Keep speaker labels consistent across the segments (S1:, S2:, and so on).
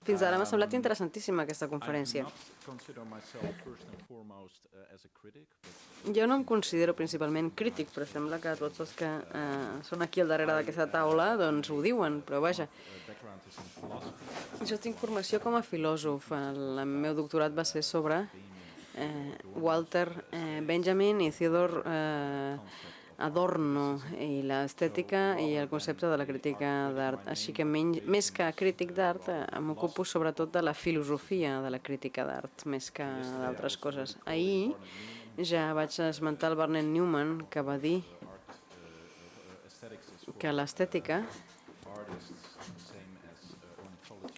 S1: Fins ara m'ha semblat interessantíssima aquesta conferència. Jo no em considero principalment crític, però sembla que tots els que són aquí al darrere d'aquesta taula doncs ho diuen, però vaja. Jo tinc formació com a filòsof. El meu doctorat va ser sobre Walter Benjamin i Theodor Adorno i l'estètica i el concepte de la crítica d'art. Així que més que crític d'art m'ocupo sobretot de la filosofia de la crítica d'art, més que d'altres coses. Ahir ja vaig esmentar el Barnett Newman, que va dir que l'estètica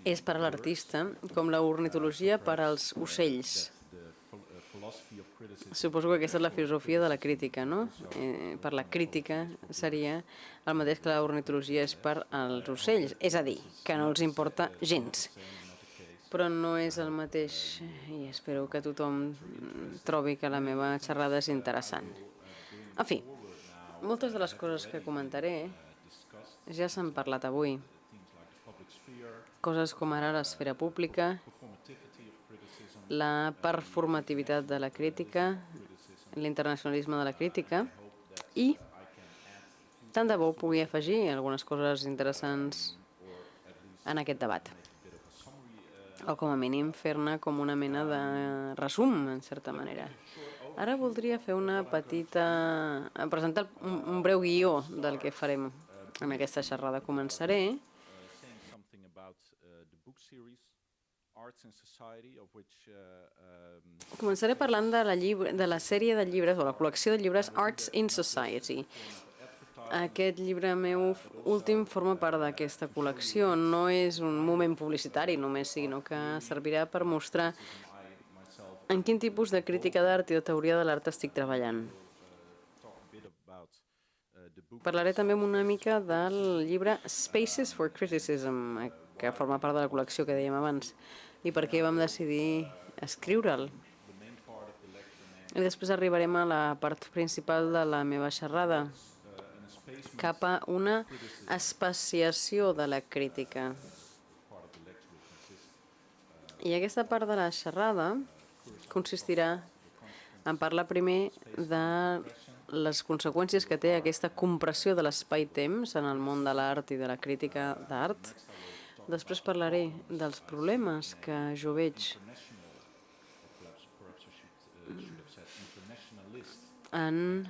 S1: és per a l'artista com la ornitologia per als ocells. Suposo que aquesta és la filosofia de la crítica, no? Per la crítica seria el mateix que la ornitologia és per als ocells, és a dir, que no els importa gens. Però no és el mateix i espero que tothom trobi que la meva xerrada és interessant. En fi, moltes de les coses que comentaré ja s'han parlat avui. Coses com ara l'esfera pública, la performativitat de la crítica, l'internacionalisme de la crítica i tant de bo pugui afegir algunes coses interessants en aquest debat. O com a mínim fer-ne com una mena de resum, en certa manera. Ara voldria fer una petita... presentar un breu guió del que farem en aquesta xerrada. Començaré parlant de la sèrie de llibres, o la col·lecció de llibres Arts in Society. Aquest llibre meu últim forma part d'aquesta col·lecció. No és un moment publicitari només, sinó que servirà per mostrar en quin tipus de crítica d'art i de teoria de l'art estic treballant. Parlaré també una mica del llibre Spaces for Criticism, que forma part de la col·lecció que dèiem abans, i per què vam decidir escriure'l. I després arribarem a la part principal de la meva xerrada, cap a una especiació de la crítica. I aquesta part de la xerrada consistirà en parlar primer de les conseqüències que té aquesta compressió de l'espai-temps en el món de l'art i de la crítica d'art. Després parlaré dels problemes que jo veig en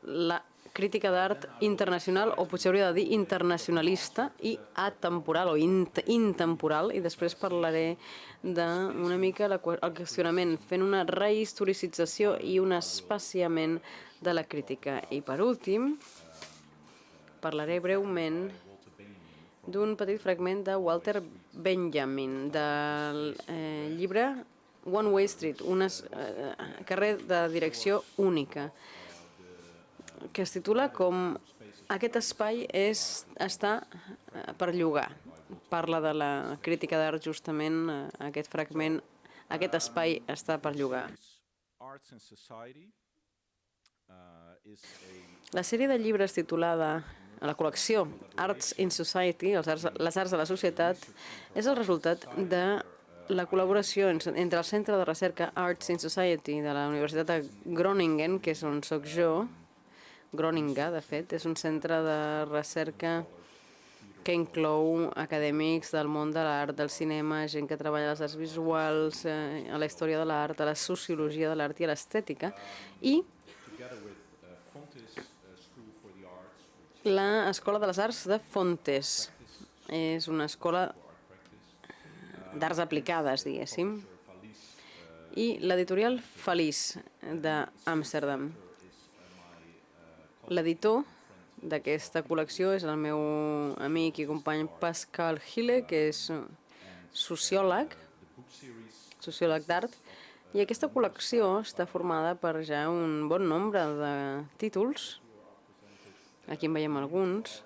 S1: la crítica d'art internacional, o potser hauria de dir internacionalista i atemporal o intemporal, i després parlaré d'una mica el qüestionament, fent una rehistoricització i un espaciament de la crítica. I per últim, parlaré breument d'un petit fragment de Walter Benjamin, del llibre One Way Street, un carrer de direcció única, que es titula com Aquest espai està per llogar. Parla de la crítica d'art justament, aquest fragment, aquest espai està per llogar. La sèrie de llibres titulada, a la col·lecció Arts in Society, les arts de la societat, és el resultat de la col·laboració entre el Centre de Recerca Arts in Society de la Universitat de Groningen, que és on soc jo. Groninga, de fet, és un centre de recerca que inclou acadèmics del món de l'art, del cinema, gent que treballa a les arts visuals, a la història de l'art, a la sociologia de l'art i a l'estètica, i l'Escola de les Arts de Fontes. És una escola d'arts aplicades, diguéssim, i l'editorial Feliç d'Amsterdam. L'editor d'aquesta col·lecció és el meu amic i company Pascal Hille, que és sociòleg d'art, i aquesta col·lecció està formada per ja un bon nombre de títols. Aquí en veiem alguns,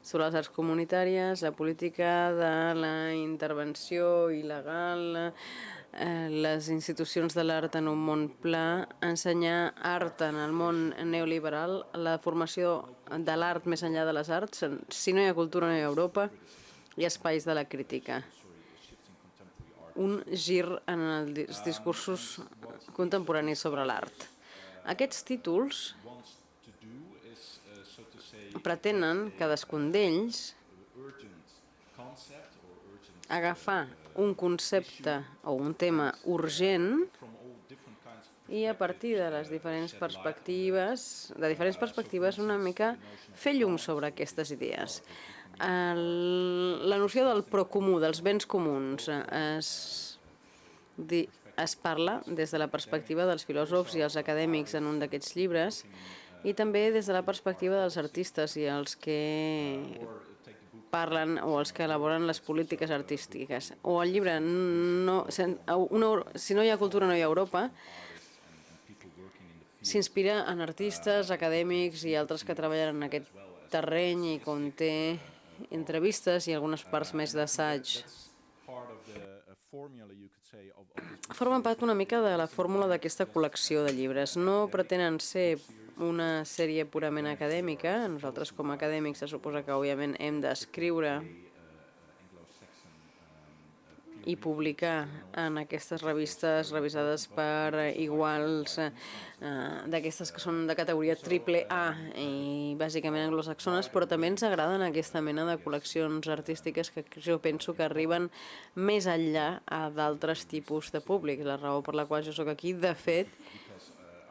S1: sobre les arts comunitàries, la política de la intervenció il·legal, les institucions de l'art en un món pla, ensenyar art en el món neoliberal, la formació de l'art més enllà de les arts, si no hi ha cultura no hi ha Europa, i espais de la crítica. Un gir en els discursos contemporanis sobre l'art. Aquests títols pretenen, cadascun d'ells, agafar un concepte o un tema urgent i a partir de les diferents perspectives una mica fer llum sobre aquestes idees. La noció del procomú, dels béns comuns, es parla des de la perspectiva dels filòsofs i els acadèmics en un d'aquests llibres i també des de la perspectiva dels artistes i els que parlen o els que elaboren les polítiques artístiques. O el llibre Si no hi ha cultura, no hi ha Europa, s'inspira en artistes, acadèmics i altres que treballen en aquest terreny i conté entrevistes i algunes parts més d'assaig. Formen part una mica de la fórmula d'aquesta col·lecció de llibres. No pretenen ser una sèrie purament acadèmica. Nosaltres com a acadèmics se suposa que òbviament hem d'escriure i publicar en aquestes revistes revisades per iguals d'aquestes que són de categoria AAA i bàsicament anglosaxones, però també ens agraden aquesta mena de col·leccions artístiques que jo penso que arriben més enllà a d'altres tipus de públic. La raó per la qual jo sóc aquí, de fet,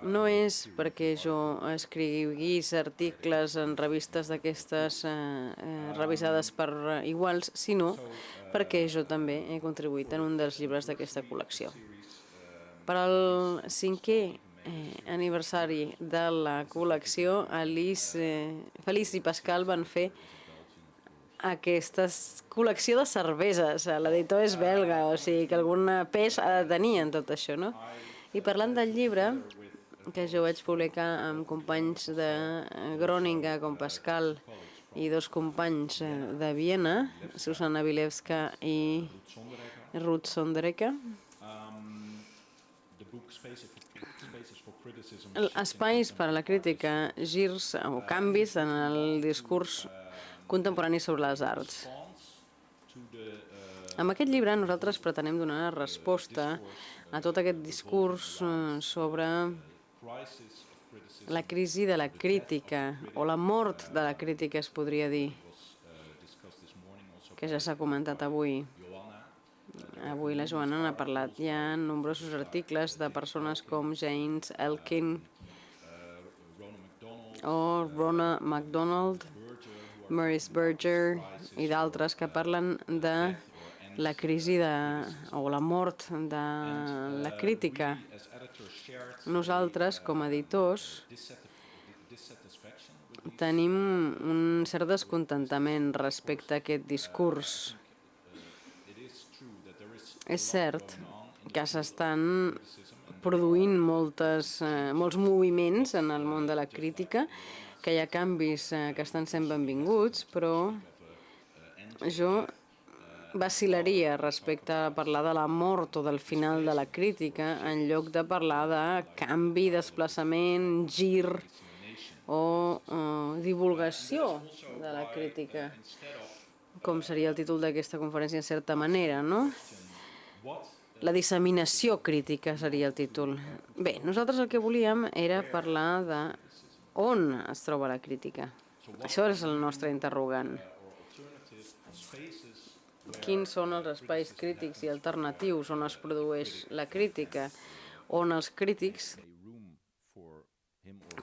S1: no és perquè jo escriguís articles en revistes d'aquestes revisades per iguals, sinó perquè jo també he contribuït en un dels llibres d'aquesta col·lecció. Per al 5è aniversari de la col·lecció, Feliç i Pascal van fer aquesta col·lecció de cerveses. L'editor és belga, o sigui que algun pes ha de tenir en tot això, no? I parlant del llibre, que jo vaig publicar amb companys de Groninga com Pascal i dos companys de Viena, Susana Vilevska i Ruth Sondereke. Espais per a la crítica, girs o canvis en el discurs contemporani sobre les arts. Amb aquest llibre nosaltres pretenem donar resposta a tot aquest discurs sobre la crisi de la crítica, o la mort de la crítica, es podria dir, que ja s'ha comentat avui. Avui la Joana n'ha parlat. Hi ha nombrosos articles de persones com James Elkin o Rona MacDonald, Maurice Berger i d'altres que parlen de la crisi o la mort de la crítica. Nosaltres, com a editors, tenim un cert descontentament respecte a aquest discurs. És cert que s'estan produint molts moviments en el món de la crítica, que hi ha canvis que estan sent benvinguts, però jo vacil·laria respecte a parlar de la mort o del final de la crítica en lloc de parlar de canvi, desplaçament, gir o divulgació de la crítica, com seria el títol d'aquesta conferència en certa manera, no? La disseminació crítica seria el títol. Bé, nosaltres el que volíem era parlar de on es troba la crítica. Això és el nostre interrogant. Quins són els espais crítics i alternatius on es produeix la crítica, on els crítics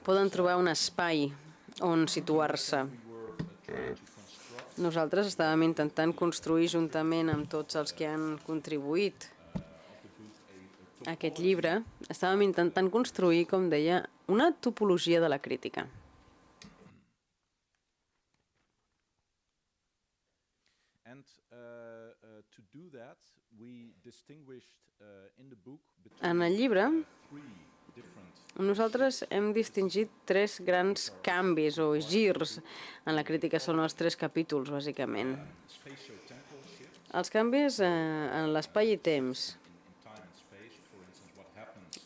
S1: poden trobar un espai on situar-se. Nosaltres estàvem intentant construir juntament amb tots els que han contribuït a aquest llibre, estàvem intentant construir, com deia, una topologia de la crítica. En el llibre, nosaltres hem distingit 3 grans canvis o girs en la crítica. Són els 3 capítols, bàsicament. Els canvis en l'espai i temps,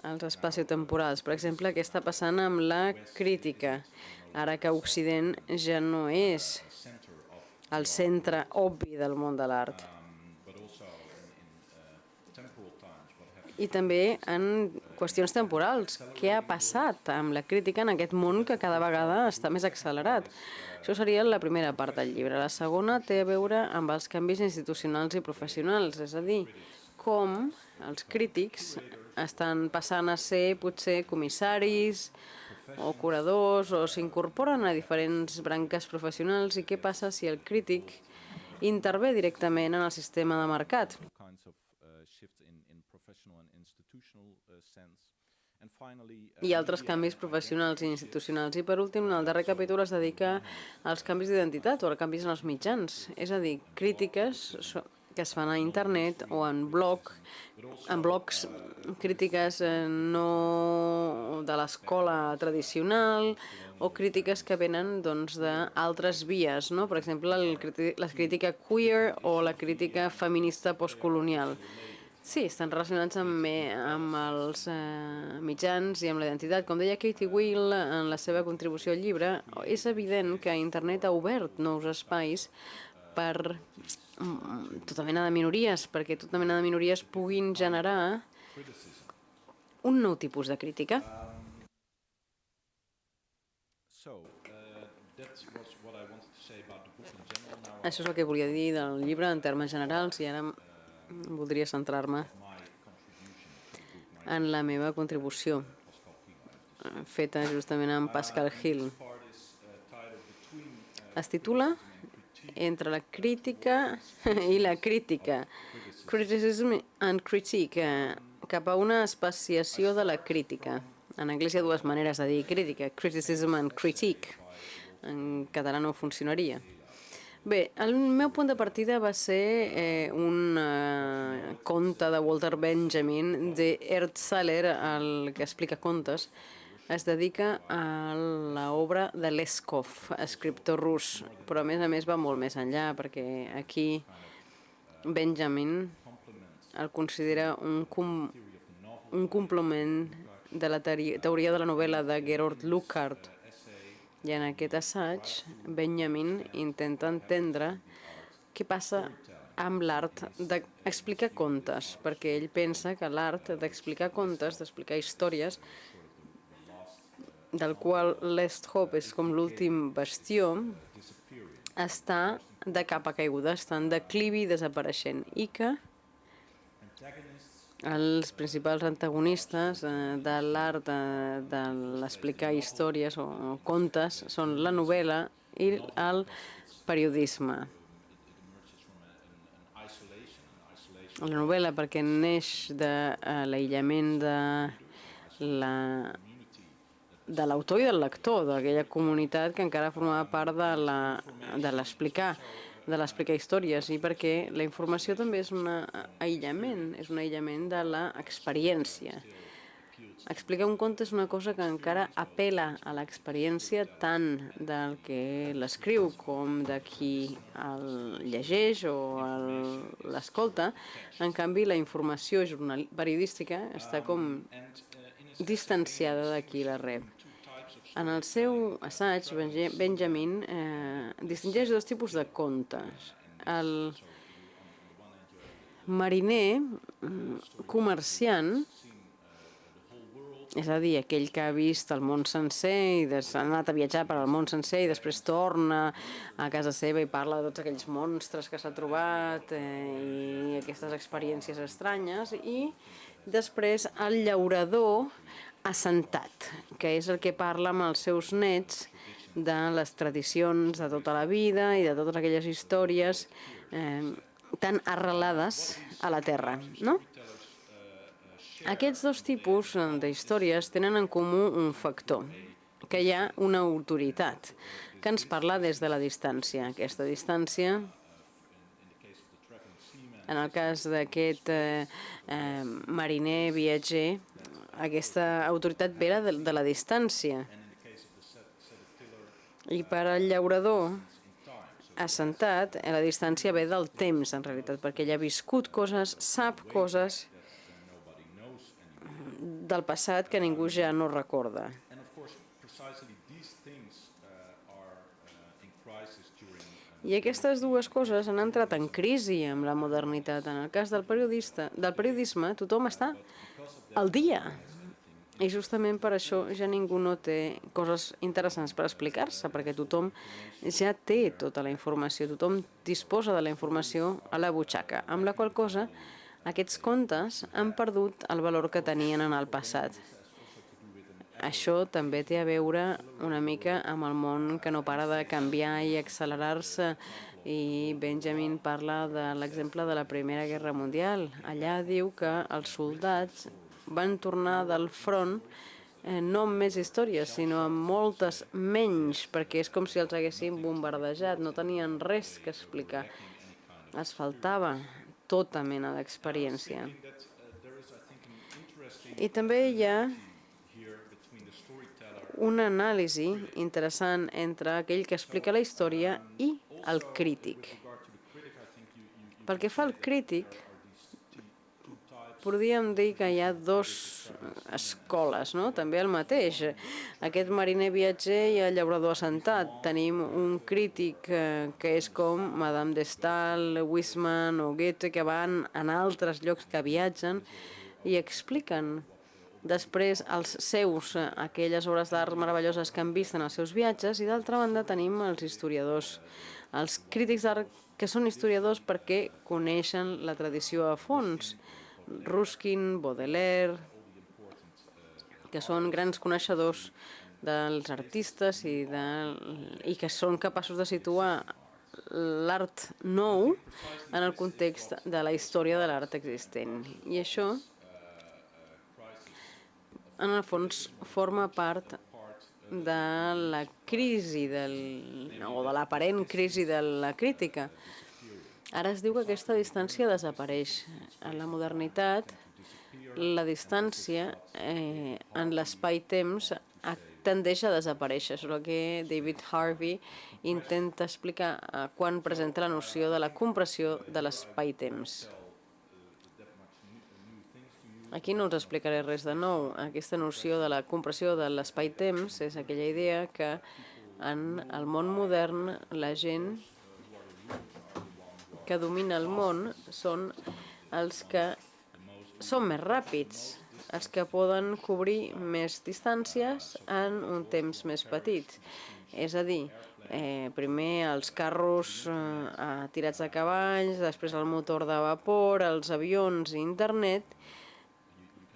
S1: els espaciotemporals. Per exemple, què està passant amb la crítica, ara que Occident ja no és el centre obvi del món de l'art. I també en qüestions temporals. Què ha passat amb la crítica en aquest món que cada vegada està més accelerat? Això seria la primera part del llibre. La segona té a veure amb els canvis institucionals i professionals, és a dir, com els crítics estan passant a ser potser comissaris o curadors o s'incorporen a diferents branques professionals i què passa si el crític intervé directament en el sistema de mercat. I altres canvis professionals i institucionals. I per últim, en el darrer capítol es dedica als canvis d'identitat o als canvis en els mitjans, és a dir, crítiques que es fan a internet o en blogs, crítiques no de l'escola tradicional o crítiques que venen d'altres vies, no? Per exemple, la crítica queer o la crítica feminista postcolonial. Sí, estan relacionats amb els mitjans i amb la identitat. Com deia Katie Weil en la seva contribució al llibre, és evident que internet ha obert nous espais per tota mena de minories, perquè tota mena de minories puguin generar un nou tipus de crítica. Això és el que volia dir del llibre en termes generals i ara voldria centrar-me en la meva contribució, feta justament amb Pascal Hill. Es titula Entre la crítica i la crítica, Criticism and Critique, cap a una especiació de la crítica. En anglès hi ha dues maneres de dir crítica, criticism and critique. En català no funcionaria. Bé, el meu punt de partida va ser un conte de Walter Benjamin, de Erd Saller, el que explica contes. Es dedica a l'obra de Leskov, escriptor rus, però a més va molt més enllà, perquè aquí Benjamin el considera un complement de la teoria de la novel·la de Georg Lukács. I en aquest assaig, Benjamin intenta entendre què passa amb l'art d'explicar contes, perquè ell pensa que l'art d'explicar contes, d'explicar històries, del qual l'Est-Hop és com l'últim bastió, està de capa caiguda, està en declivi i desapareixent, i que els principals antagonistes de l'art de l'explicar històries o contes són la novel·la i el periodisme. La novel·la perquè neix de l'aïllament de l'autor i del lector, d'aquella comunitat que encara formava part de l'explicar històries, i perquè la informació també és un aïllament de l'experiència. Explicar un conte és una cosa que encara apel·la a l'experiència tant del que l'escriu com de qui el llegeix o l'escolta. En canvi, la informació periodística està com distanciada de qui la rep. En el seu assaig, Benjamin distingeix dos tipus de contes. El mariner comerciant, és a dir, aquell que ha vist el món sencer i ha anat a viatjar per al món sencer i després torna a casa seva i parla de tots aquells monstres que s'ha trobat i aquestes experiències estranyes, i després el llaurador assentat, que és el que parla amb els seus nets de les tradicions de tota la vida i de totes aquelles històries tan arrelades a la terra, no? Aquests dos tipus d'històries tenen en comú un factor, que hi ha una autoritat que ens parla des de la distància. Aquesta distància, en el cas d'aquest mariner viatger, aquesta autoritat ve de la distància. I per al llaurador assentat, la distància ve del temps, en realitat, perquè ell ha viscut coses, sap coses del passat que ningú ja no recorda. I aquestes dues coses han entrat en crisi amb la modernitat. En el cas del periodisme, tothom està al dia. I justament per això ja ningú no té coses interessants per explicar-se, perquè tothom ja té tota la informació, tothom disposa de la informació a la butxaca, amb la qual cosa aquests contes han perdut el valor que tenien en el passat. Això també té a veure una mica amb el món que no para de canviar i accelerar-se. I Benjamin parla de l'exemple de la Primera Guerra Mundial. Allà diu que els soldats van tornar del front no amb més històries, sinó amb moltes menys, perquè és com si els haguessin bombardejat, no tenien res que explicar. Els faltava tota mena d'experiència. I també hi ha una anàlisi interessant entre aquell que explica la història i el crític. Pel que fa al crític, podríem dir que hi ha dues escoles, no? També el mateix. Aquest mariner viatger i el llaurador assentat. Tenim un crític que és com Madame de Staël, Huysmans o Goethe, que van en altres llocs, que viatgen i expliquen després els seus, aquelles obres d'art meravelloses que han vist en els seus viatges, i d'altra banda tenim els historiadors, els crítics d'art que són historiadors perquè coneixen la tradició a fons. Ruskin, Baudelaire, que són grans coneixedors dels artistes i que són capaços de situar l'art nou en el context de la història de l'art existent. I això, en el fons, forma part de la crisi o de l'aparent crisi de la crítica. Ara es diu que aquesta distància desapareix. En la modernitat, la distància en l'espai-temps tendeix a desaparèixer. És el que David Harvey intenta explicar quan presenta la noció de la compressió de l'espai-temps. Aquí no us explicaré res de nou. Aquesta noció de la compressió de l'espai-temps és aquella idea que en el món modern la gent que domina el món són els que són més ràpids, els que poden cobrir més distàncies en un temps més petit. És a dir, primer els carros tirats a cavalls, després el motor de vapor, els avions i internet,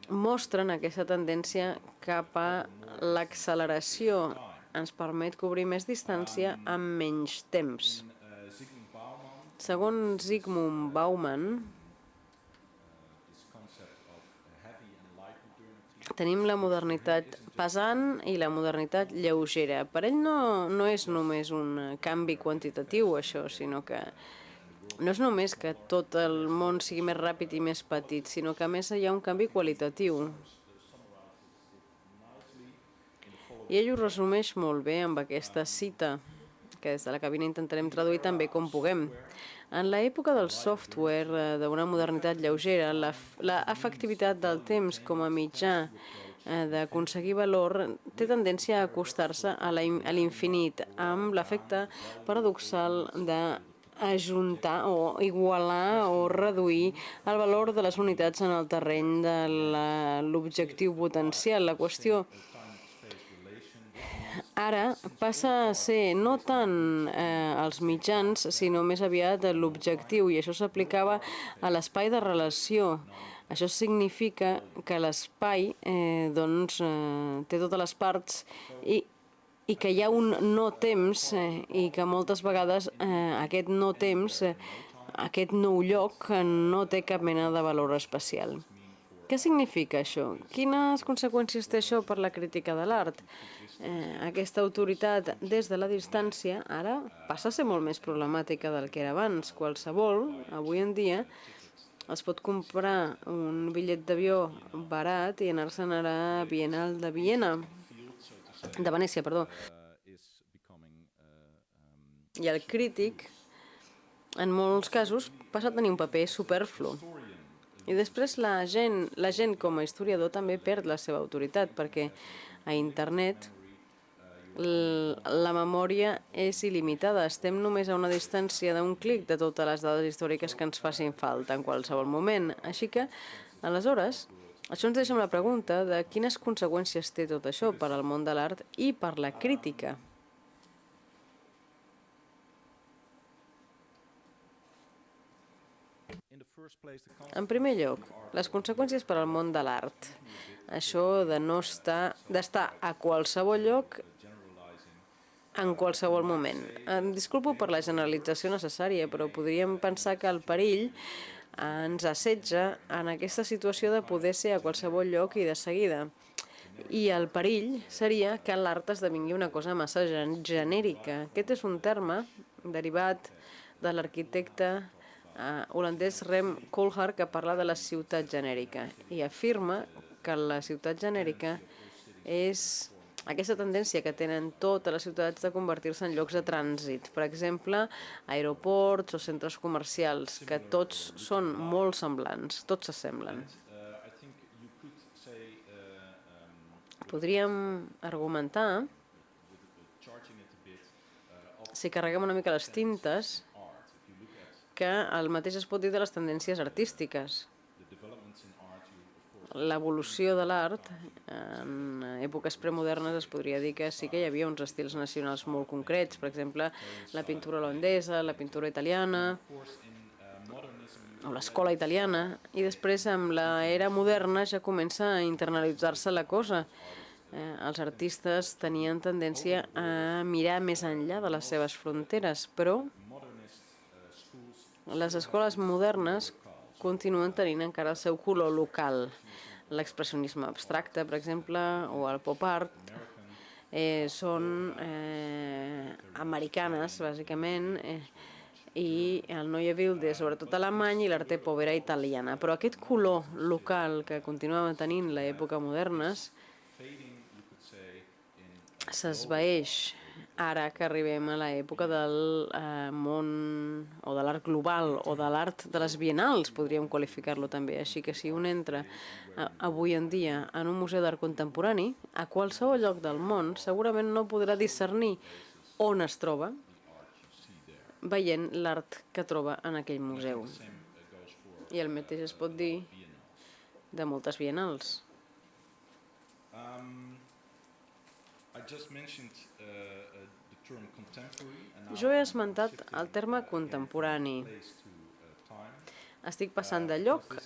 S1: mostren aquesta tendència cap a l'acceleració. Ens permet cobrir més distància amb menys temps. Segons Zygmunt Bauman, tenim la modernitat pesant i la modernitat lleugera. Per ell no és només un canvi quantitatiu, això, sinó que no és només que tot el món sigui més ràpid i més petit, sinó que a més hi ha un canvi qualitatiu. I ell ho resumeix molt bé amb aquesta cita, que des de la cabina intentarem traduir també com puguem. En l'època del software, d'una modernitat lleugera, l'efectivitat del temps com a mitjà d'aconseguir valor té tendència a acostar-se a l'infinit, amb l'efecte paradoxal d'ajuntar o igualar o reduir el valor de les unitats en el terreny de l'objectiu potencial. La qüestió ara passa a ser no tant els mitjans, sinó més aviat l'objectiu, i això s'aplicava a l'espai de relació. Això significa que l'espai té totes les parts i que hi ha un no-temps i que moltes vegades aquest no-temps, aquest nou lloc, no té cap mena de valor especial. Què significa això? Quines conseqüències té això per la crítica de l'art? Aquesta autoritat des de la distància ara passa a ser molt més problemàtica del que era abans. Qualsevol, avui en dia, es pot comprar un bitllet d'avió barat i anar-se'n a la Bienal de Venècia, perdó. I el crític, en molts casos, passa a tenir un paper superflu. I després la gent com a historiador també perd la seva autoritat, perquè a internet La memòria és il·limitada. Estem només a una distància d'un clic de totes les dades històriques que ens facin falta en qualsevol moment. Així que, aleshores, això ens deixa amb la pregunta de quines conseqüències té tot això per al món de l'art i per la crítica. En primer lloc, les conseqüències per al món de l'art. Això d'estar a qualsevol lloc en qualsevol moment. Em disculpo per la generalització necessària, però podríem pensar que el perill ens assetja en aquesta situació de poder ser a qualsevol lloc i de seguida. I el perill seria que l'art esdevingui una cosa massa genèrica. Aquest és un terme derivat de l'arquitecte holandès Rem Koolhaar, que parla de la ciutat genèrica i afirma que la ciutat genèrica és aquesta tendència que tenen totes les ciutats de convertir-se en llocs de trànsit. Per exemple, aeroports o centres comercials, que tots són molt semblants, tots s'assemblen. Podríem argumentar, si carreguem una mica les tintes, que el mateix es pot dir de les tendències artístiques. L'evolució de l'art, en èpoques premodernes es podria dir que sí que hi havia uns estils nacionals molt concrets, per exemple, la pintura holandesa, la pintura italiana, o l'escola italiana, i després amb l'era moderna ja comença a internalitzar-se la cosa. Els artistes tenien tendència a mirar més enllà de les seves fronteres, però les escoles modernes continuen tenint encara el seu color local. L'expressionisme abstracte, per exemple, o el pop art, són americanes, bàsicament, i el Neue Wilde, sobretot alemany, i l'arte povera italiana. Però aquest color local que continuava tenint l'època moderna s'esvaeix ara que arribem a l'època del món o de l'art global o de l'art de les biennals, podríem qualificar-lo també. Així que si un entra avui en dia en un museu d'art contemporani, a qualsevol lloc del món segurament no podrà discernir on es troba veient l'art que troba en aquell museu. I el mateix es pot dir de moltes biennals. Jo he esmentat el terme contemporani. Estic passant de lloc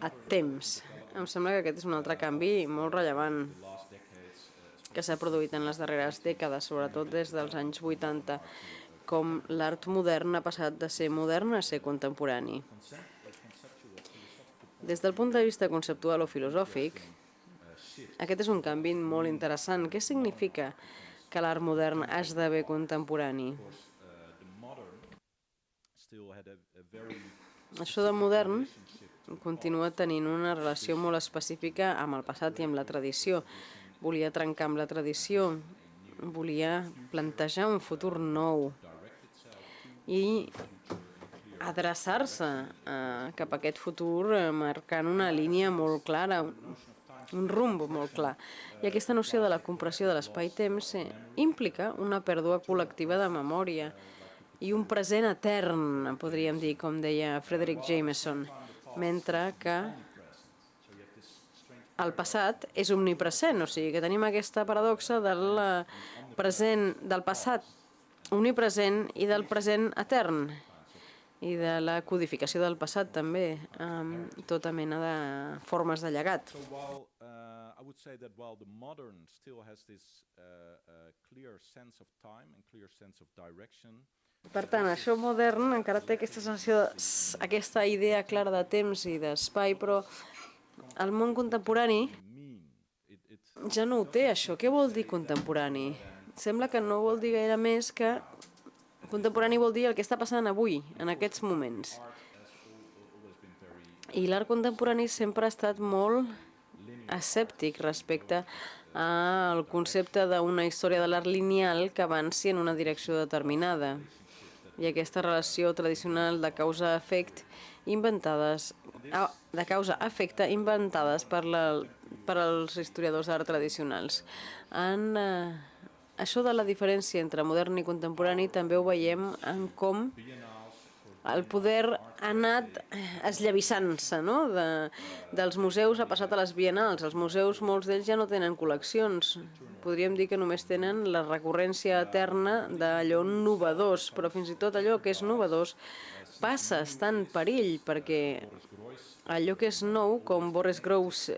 S1: a temps. Em sembla que aquest és un altre canvi molt rellevant que s'ha produït en les darreres dècades, sobretot des dels anys 80, com l'art modern ha passat de ser modern a ser contemporani. Des del punt de vista conceptual o filosòfic, aquest és un canvi molt interessant. Què significa que l'art modern esdevé contemporani? Això de modern continua tenint una relació molt específica amb el passat i amb la tradició. Volia trencar amb la tradició, volia plantejar un futur nou i adreçar-se cap a aquest futur marcant una línia molt clara, un rumb molt clar. I aquesta noció de la compressió de l'espai-temps implica una pèrdua col·lectiva de memòria i un present etern, podríem dir, com deia Frederick Jameson, mentre que el passat és omnipresent, o sigui que tenim aquesta paradoxa del passat omnipresent i del present etern, i de la codificació del passat també, amb tota mena de formes de llegat. I would say that while the modern still has this clear sense of time and clear sense of direction. Per tant, això modern encara té aquesta sensació, aquesta idea clara de temps i d'espai, però el món contemporani ja no ho té, això. Què vol dir contemporani? Sembla que no vol dir gaire més que contemporani vol dir el que està passant avui, en aquests moments. I l'art contemporani sempre ha estat molt escèptic respecte al concepte d'una història de l'art lineal que avanci en una direcció determinada. I aquesta relació tradicional de causa-efecte inventades per als historiadors d'art tradicionals. Han això de la diferència entre modern i contemporani també ho veiem en com el poder ha anat esllavissant-se, no? Dels museus ha passat a les biennals. Els museus, molts d'ells ja no tenen col·leccions. Podríem dir que només tenen la recurrència eterna d'allò novedós, però fins i tot allò que és novedós passa, està en perill, perquè allò que és nou, com Boris Gross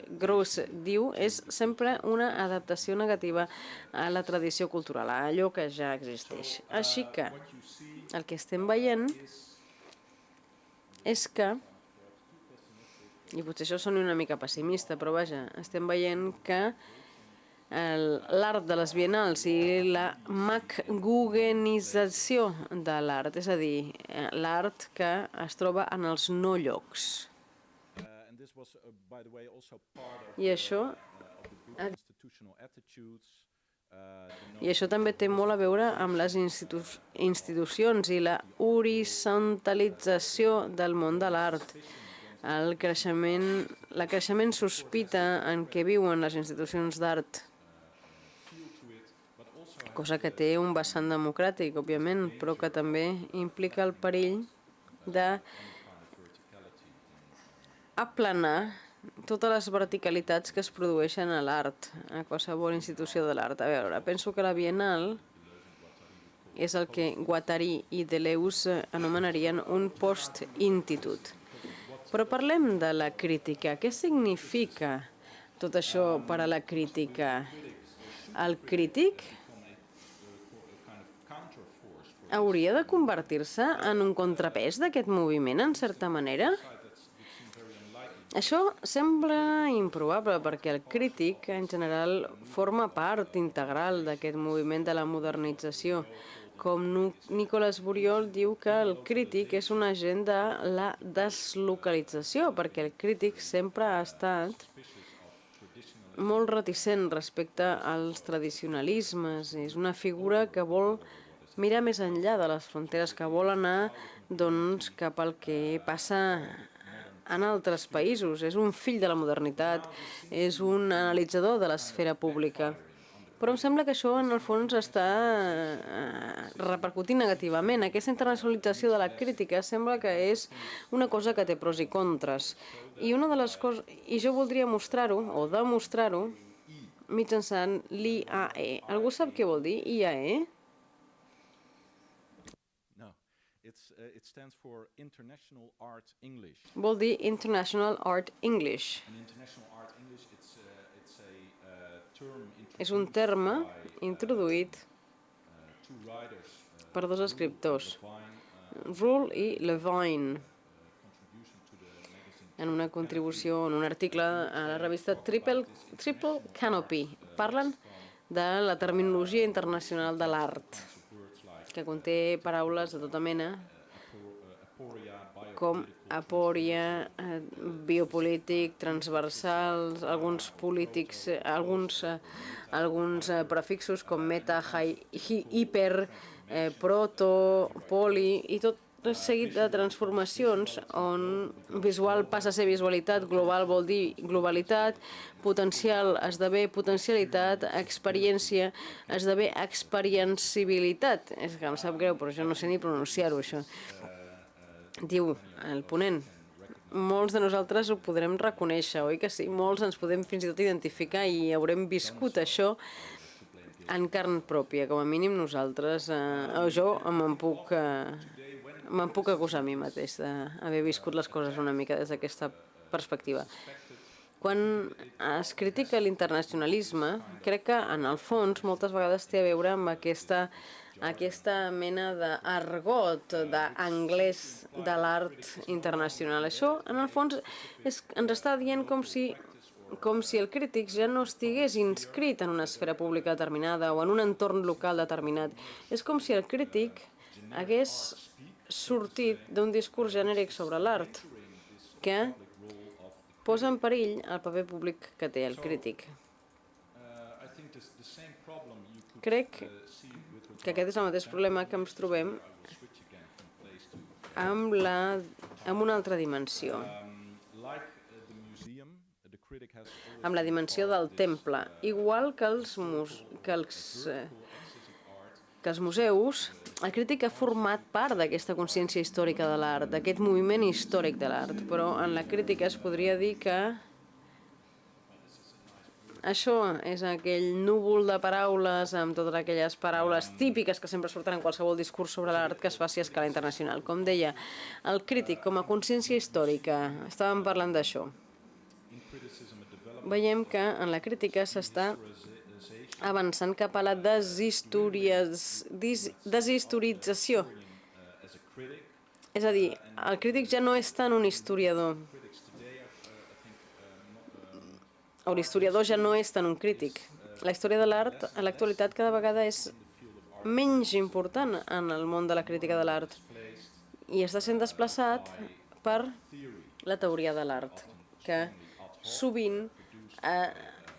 S1: diu, és sempre una adaptació negativa a la tradició cultural, a allò que ja existeix. Així que el que estem veient és que, i potser això sona una mica pessimista, però vaja, estem veient que l'art de les biennals i la McGuggenització de l'art, és a dir, l'art que es troba en els no llocs. I això també té molt a veure amb les institucions i la horitzontalització del món de l'art. La creixement sospita en què viuen les institucions d'art, cosa que té un vessant democràtic, òbviament, però que també implica el perill d'aplanar totes les verticalitats que es produeixen a l'art, a qualsevol institució de l'art. A veure, penso que la Biennal és el que Guattari i Deleuze anomenarien un post-institut. Però parlem de la crítica. Què significa tot això per a la crítica? El crític hauria de convertir-se en un contrapès d'aquest moviment, en certa manera? Això sembla improbable perquè el crític, en general, forma part integral d'aquest moviment de la modernització. Com Nicolas Bourriol diu que el crític és un agent de la deslocalització, perquè el crític sempre ha estat molt reticent respecte als tradicionalismes. És una figura que vol mirar més enllà de les fronteres, que vol anar cap al que passa en altres països. És un fill de la modernitat, és un analitzador de l'esfera pública. Però em sembla que això, en el fons, està repercutint negativament. Aquesta internacionalització de la crítica sembla que és una cosa que té pros i contres. I una de les coses... I jo voldria mostrar-ho, o demostrar-ho, mitjançant l'IAE. Algú sap què vol dir, IAE?
S2: It stands for International Art English.
S1: Vol dir International Art English. És un terme introduït per dos escriptors, Ruhl i Levine, en una contribució, en un article a la revista Triple Canopy. Parlen de la terminologia internacional de l'art, que conté paraules de tota mena, com apòria, biopolític, transversals, alguns polítics, alguns prefixos com meta, hiper, proto, poli, i tot seguit de transformacions on visual passa a ser visualitat, global vol dir globalitat, potencial esdevé potencialitat, experiència esdevé experiencibilitat. És que em sap greu, però jo no sé ni pronunciar-ho, això. Diu el ponent, molts de nosaltres ho podrem reconèixer, oi que sí? Molts ens podem fins i tot identificar i haurem viscut això en carn pròpia, com a mínim nosaltres. Jo me'n puc acusar a mi mateix d'haver viscut les coses una mica des d'aquesta perspectiva. Quan es critica l'internacionalisme, crec que en el fons moltes vegades té a veure amb aquesta mena d'argot, d'anglès de l'art internacional. Això, en el fons, ens està dient com si el crític ja no estigués inscrit en una esfera pública determinada o en un entorn local determinat. És com si el crític hagués sortit d'un discurs genèric sobre l'art que posa en perill el paper públic que té el crític. Crec que aquest és el mateix problema que ens trobem amb una altra dimensió, amb la dimensió del temple. Igual que que els museus, el crític ha format part d'aquesta consciència històrica de l'art, d'aquest moviment històric de l'art, però en la crítica es podria dir que això és aquell núvol de paraules amb totes aquelles paraules típiques que sempre surten en qualsevol discurs sobre l'art que es faci a escala internacional. Com deia, el crític com a consciència històrica, estàvem parlant d'això. Veiem que en la crítica s'està avançant cap a la deshistorització. És a dir, el crític ja no és tant un historiador, o l'historiador ja no és tant un crític. La història de l'art, a l'actualitat, cada vegada és menys important en el món de la crítica de l'art i està sent desplaçat per la teoria de l'art, que sovint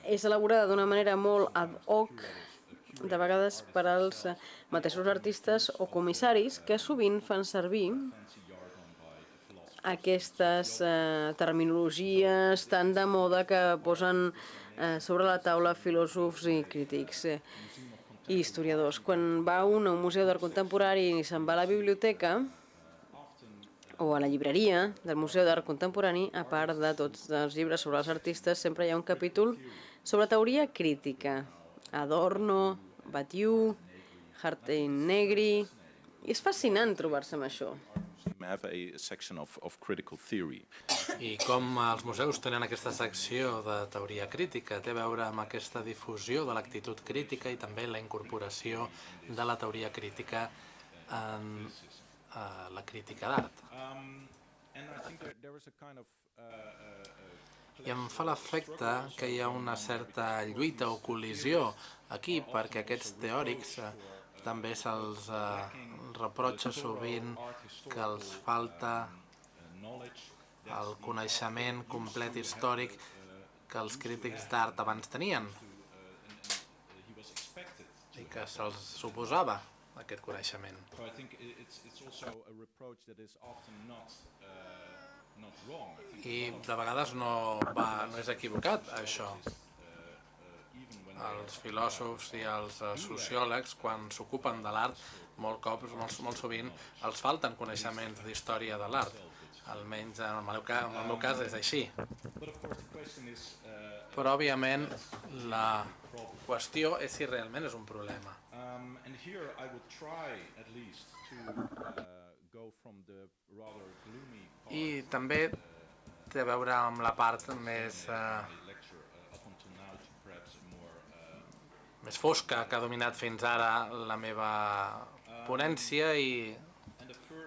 S1: és elaborada d'una manera molt ad hoc, de vegades per als mateixos artistes o comissaris, que sovint fan servir aquestes terminologies tan de moda que posen sobre la taula filòsofs i crítics i historiadors. Quan va un a un museu d'art contemporani i se'n va a la biblioteca o a la llibreria del Museu d'Art Contemporani, a part de tots els llibres sobre els artistes, sempre hi ha un capítol sobre teoria crítica. Adorno, Badiou, Hartenegri... I és fascinant trobar-se amb això.
S3: I com els museus tenen aquesta secció de teoria crítica, té a veure amb aquesta difusió de l'actitud crítica i també la incorporació de la teoria crítica en la crítica d'art. I em fa l'efecte que hi ha una certa lluita o col·lisió aquí, perquè aquests teòrics també se'ls reprotxa sovint que els falta el coneixement complet històric que els crítics d'art abans tenien i que se'ls suposava aquest coneixement. I de vegades no és equivocat, això. Els filòsofs i els sociòlegs, quan s'ocupen de l'art, molt sovint els falten coneixements d'història de l'art. Almenys en el meu cas és així. Però, òbviament, la qüestió és si realment és un problema. I també té a veure amb la part més fosca que ha dominat fins ara la meva ponència i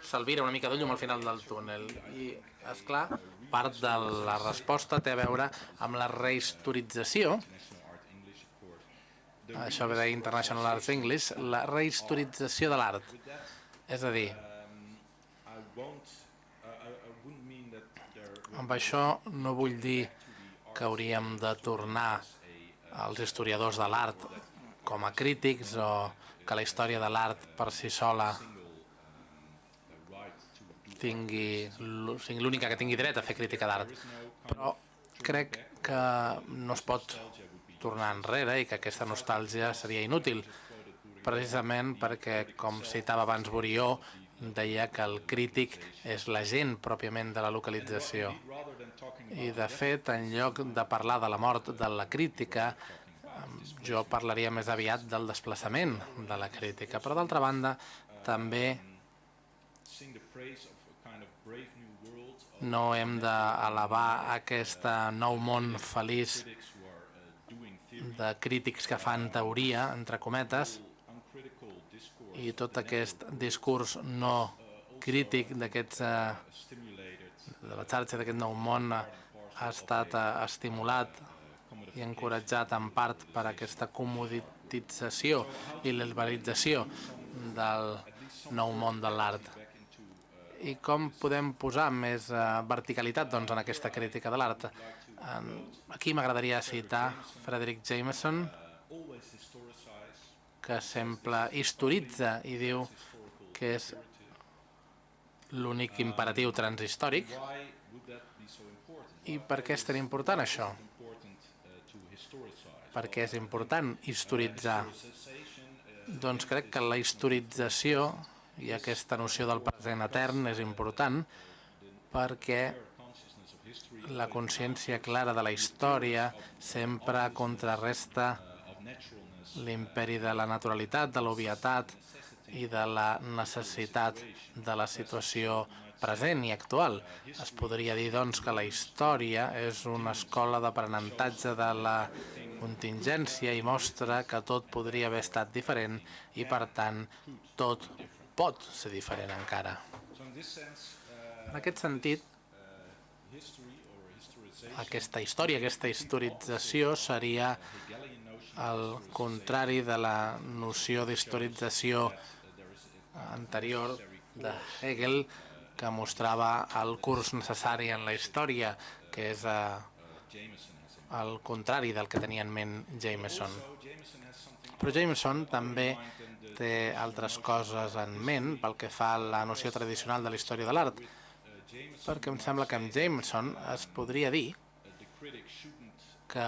S3: s'alvira una mica de llum al final del túnel. I, esclar, part de la resposta té a veure amb la rehistorització, això ve d'International Arts English, la rehistorització de l'art. És a dir, amb això no vull dir que hauríem de tornar als historiadors de l'art com a crítics o que la història de l'art per si sola sigui l'única que tingui dret a fer crítica d'art. Però crec que no es pot tornar enrere i que aquesta nostàlgia seria inútil, precisament perquè, com citava abans Bourdieu, deia que el crític és l'agent pròpiament de la localització. I, de fet, en lloc de parlar de la mort de la crítica, jo parlaria més aviat del desplaçament de la crítica. Però, d'altra banda, també no hem d'elevar aquest nou món feliç de crítics que fan teoria, entre cometes, i tot aquest discurs no crític de la xarxa d'aquest nou món ha estat estimulat i encoratjat en part per aquesta comoditització i l'albarització del nou món de l'art. I com podem posar més verticalitat en aquesta crítica de l'art? Aquí m'agradaria citar Frederick Jameson, que sempre historitza i diu que és l'únic imperatiu transhistòric. I per què és tan important això? Perquè és important historitzar. Doncs crec que la historització i aquesta noció del present etern és important perquè la consciència clara de la història sempre contrarresta l'imperi de la naturalitat, de l'obvietat i de la necessitat de la situació present i actual. Es podria dir, doncs, que la història és una escola d'aprenentatge de la contingència i mostra que tot podria haver estat diferent i, per tant, tot pot ser diferent encara. En aquest sentit, aquesta història, aquesta historització seria el contrari de la noció d'historització anterior de Hegel, que mostrava el curs necessari en la història, que és el contrari del que tenia en ment Jameson. Però Jameson també té altres coses en ment pel que fa a la noció tradicional de la història de l'art, perquè em sembla que amb Jameson es podria dir que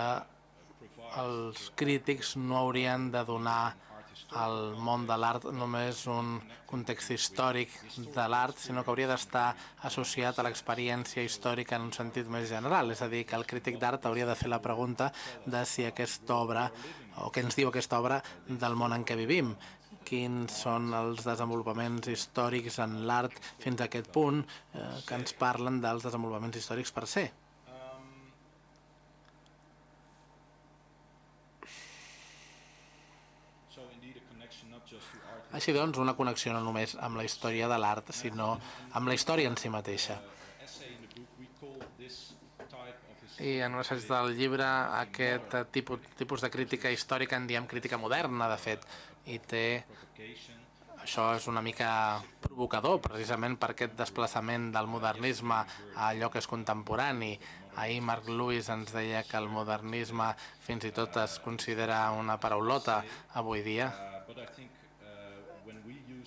S3: els crítics no haurien de donar al món de l'art només un context històric de l'art, sinó que hauria d'estar associat a l'experiència històrica en un sentit més general. És a dir, que el crític d'art hauria de fer la pregunta de si aquesta obra, o què ens diu aquesta obra del món en què vivim, quins són els desenvolupaments històrics en l'art fins a aquest punt que ens parlen dels desenvolupaments històrics per se. Així doncs, una connexió no només amb la història de l'art, sinó amb la història en si mateixa. I en un assaig del llibre, aquest tipus de crítica històrica en diem crítica moderna, de fet, i això és una mica provocador, precisament per aquest desplaçament del modernisme a allò que és contemporani. Ahir Marc Lewis ens deia que el modernisme fins i tot es considera una paraulota avui dia,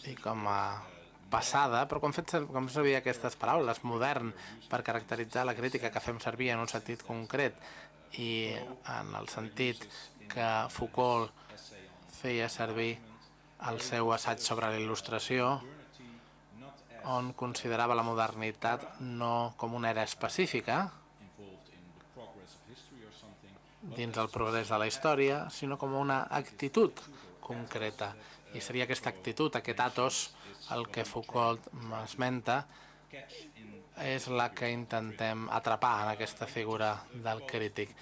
S3: i com a passada, però com servir aquestes paraules, modern, per caracteritzar la crítica que fem servir en un sentit concret i en el sentit que Foucault feia servir el seu assaig sobre la il·lustració, on considerava la modernitat no com una era específica dins el progrés de la història, sinó com una actitud concreta. I seria aquesta actitud, aquest atos, el que Foucault esmenta, és la que intentem atrapar en aquesta figura del crític.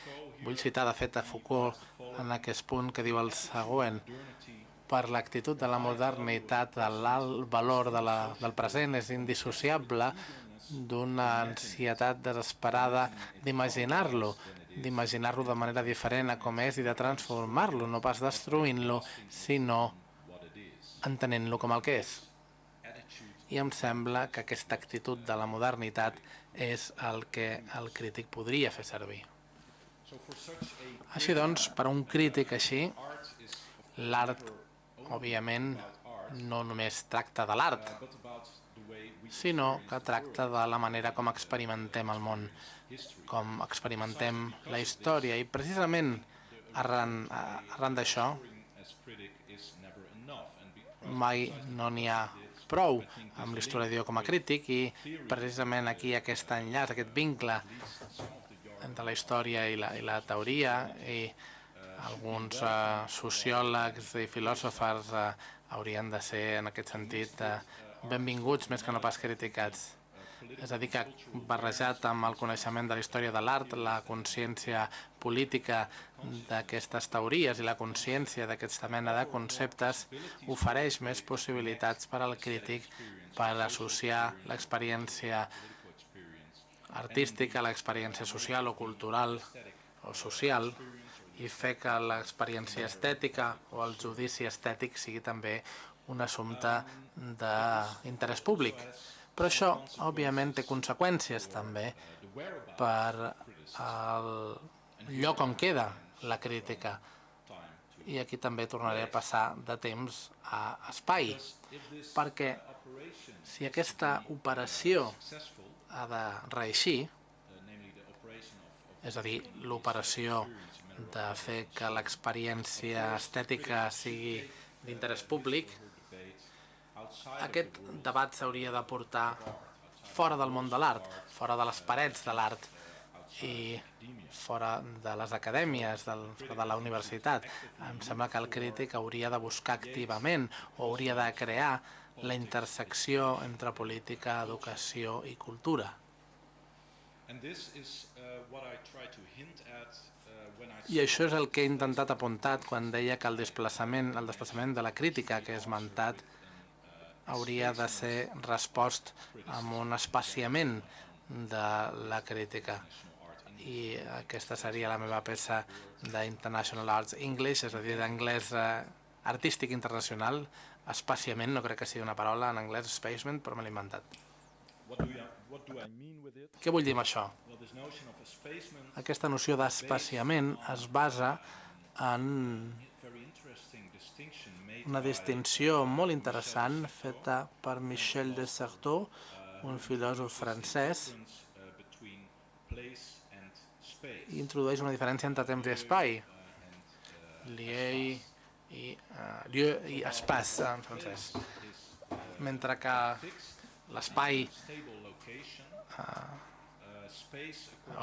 S3: Vull citar, de fet, a Foucault en aquest punt que diu el següent: per l'actitud de la modernitat, l'alt valor del present és indissociable d'una ansietat desesperada d'imaginar-lo de manera diferent a com és i de transformar-lo, no pas destruint-lo, sinó entenent-lo com el que és. I em sembla que aquesta actitud de la modernitat és el que el crític podria fer servir. Així doncs, per a un crític així, l'art, òbviament, no només tracta de l'art, sinó que tracta de la manera com experimentem el món, com experimentem la història. I precisament arran d'això, mai no n'hi ha prou amb l'historiador com a crític, i precisament aquí aquest enllaç, aquest vincle entre la història i la teoria, i alguns sociòlegs i filòsofs haurien de ser en aquest sentit benvinguts més que no pas criticats. És a dir, que barrejat amb el coneixement de la història de l'art, la consciència política d'aquestes teories i la consciència d'aquesta mena de conceptes ofereix més possibilitats per al crític per associar l'experiència artística, l'experiència social o cultural o social, i fer que l'experiència estètica o el judici estètic sigui també un assumpte d'interès públic. Però això, òbviament, té conseqüències també per el lloc on queda la crítica. I aquí també tornaré a passar de temps a espai, perquè si aquesta operació ha de reeixir, és a dir, l'operació de fer que l'experiència estètica sigui d'interès públic, aquest debat s'hauria de portar fora del món de l'art, fora de les parets de l'art i fora de les acadèmies, fora de la universitat. Em sembla que el crític hauria de buscar activament o hauria de crear la intersecció entre política, educació i cultura. I això és el que he intentat apuntar quan deia que el desplaçament de la crítica que he esmentat hauria de ser respost amb un espaciament de la crítica. I aquesta seria la meva peça d'International Arts English, és a dir, d'anglès artístic internacional. Espaciament, no crec que sigui una paraula en anglès, spacement, però me l'he inventat. Què vull dir amb això? Aquesta noció d'espaciament es basa en una distinció molt interessant feta per Michel de Certeau, un filòsof francès, i introdueix una diferència entre temps i espai. Lieu i espace en francès. Mentre que l'espai,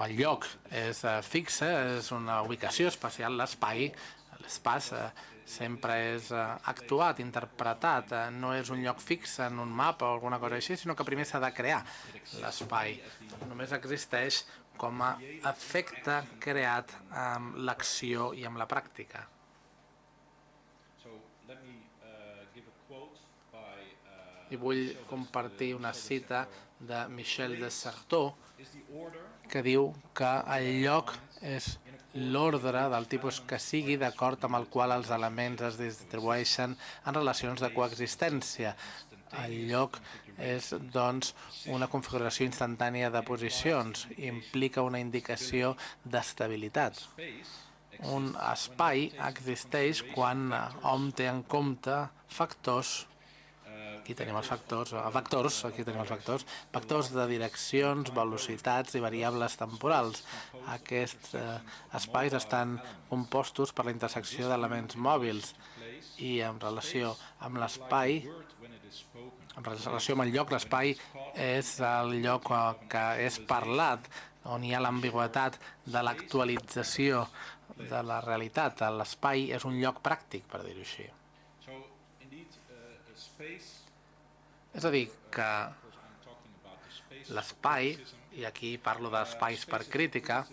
S3: el lloc és fixe, és una ubicació espacial, l'espai, l'espai sempre és actuat, interpretat, no és un lloc fix en un mapa o alguna cosa així, sinó que primer s'ha de crear l'espai. Només existeix com a efecte creat amb l'acció i amb la pràctica. I vull compartir una cita de Michel de Certeau que diu que el lloc és l'ordre del tipus que sigui d'acord amb el qual els elements es distribueixen en relacions de coexistència. El lloc és, doncs, una configuració instantània de posicions, implica una indicació d'estabilitat. Un espai existeix quan hom té en compte factors, aquí tenim els factors, vectors de direccions, velocitats i variables temporals. Aquests espais estan compostos per la intersecció d'elements mòbils i en relació amb l'espai, en relació amb el lloc, l'espai és el lloc que és parlat, on hi ha l'ambigüitat de l'actualització de la realitat. L'espai és un lloc pràctic, per dir-ho així. És a dir, que l'espai, i aquí parlo d'espais per crítica,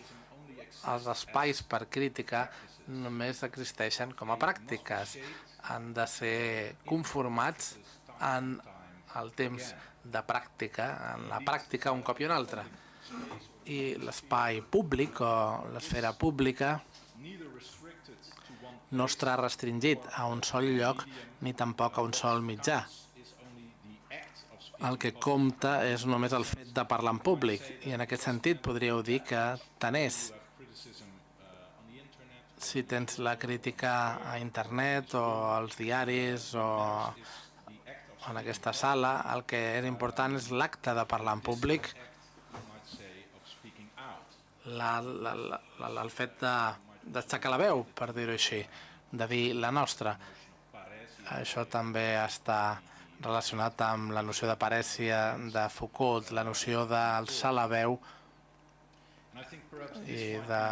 S3: els espais per crítica només existeixen com a pràctiques. Han de ser conformats en el temps de pràctica, en la pràctica un cop i un altre. I l'espai públic o l'esfera pública no estarà restringit a un sol lloc ni tampoc a un sol mitjà. El que compta és només el fet de parlar en públic i en aquest sentit podríeu dir que tant és. Si tens la crítica a internet o als diaris o en aquesta sala, el que és important és l'acte de parlar en públic, el fet d'aixecar la veu, per dir-ho així, de dir la nostra. Això també està relacionat amb la noció de parèsia de Foucault, la noció d'alçar la veu i de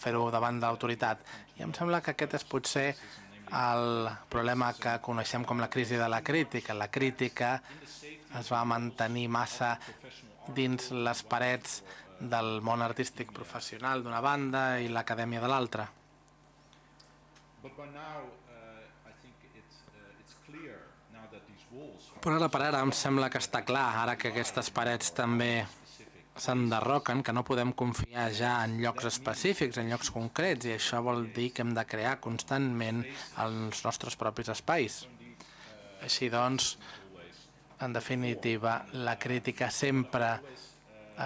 S3: fer-ho davant de l'autoritat. I em sembla que aquest és potser el problema que coneixem com la crisi de la crítica. La crítica es va mantenir massa dins les parets del món artístic professional d'una banda i l'acadèmia de l'altra. Però ara per ara em sembla que està clar, ara que aquestes parets també s'enderroquen, que no podem confiar ja en llocs específics, en llocs concrets, i això vol dir que hem de crear constantment els nostres propis espais. Així doncs, en definitiva, la crítica sempre